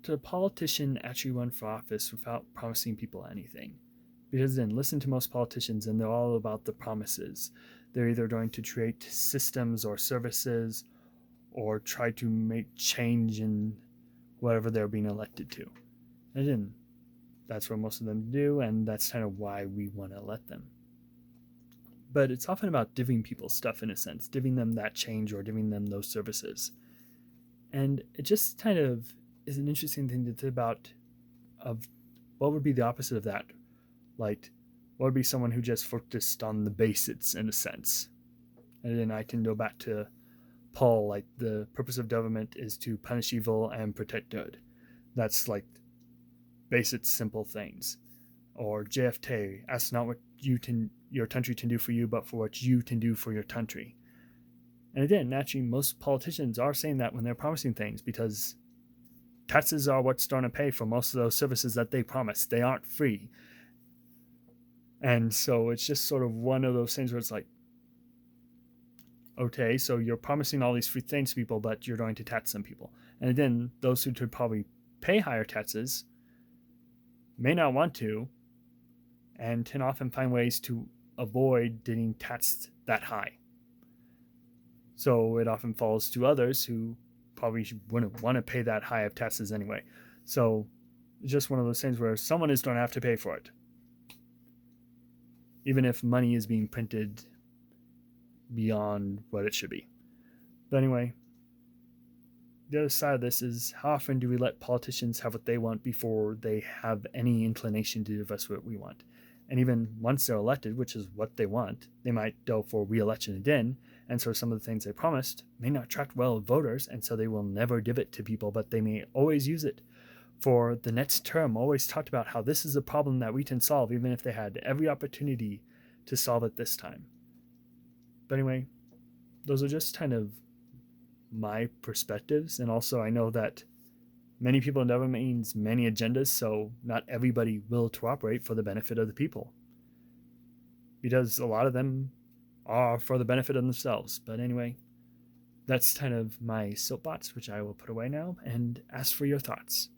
a politician actually run for office without promising people anything? Because then listen to most politicians and they're all about the promises. They're either going to create systems or services or try to make change in whatever they're being elected to. And then that's what most of them do, and that's kind of why we want to elect them. But it's often about giving people stuff in a sense, giving them that change or giving them those services. And it just kind of is an interesting thing to think about of what would be the opposite of that. Like, what would be someone who just focused on the basics in a sense? And then I can go back to Paul, like the purpose of government is to punish evil and protect good. That's like basic simple things. Or JFK, ask not what your country can do for you, but for what you can do for your country. And again, naturally, most politicians are saying that when they're promising things because taxes are what's going to pay for most of those services that they promise. They aren't free. And so it's just sort of one of those things where it's like, okay, so you're promising all these free things to people, but you're going to tax some people. And again, those who could probably pay higher taxes may not want to and can often find ways to avoid getting taxed that high. So it often falls to others who probably wouldn't want to pay that high of taxes anyway. So it's just one of those things where someone is going to have to pay for it, even if money is being printed beyond what it should be. But anyway, the other side of this is how often do we let politicians have what they want before they have any inclination to give us what we want? And even once they're elected, which is what they want, they might go for re-election again. And so some of the things they promised may not attract well voters, and so they will never give it to people, but they may always use it for the next term, always talked about how this is a problem that we can solve, even if they had every opportunity to solve it this time. But anyway, those are just kind of my perspectives. And also, I know that many people in government means many agendas, so not everybody will cooperate for the benefit of the people, because a lot of them are for the benefit of themselves. But anyway, that's kind of my soapbox, which I will put away now and ask for your thoughts.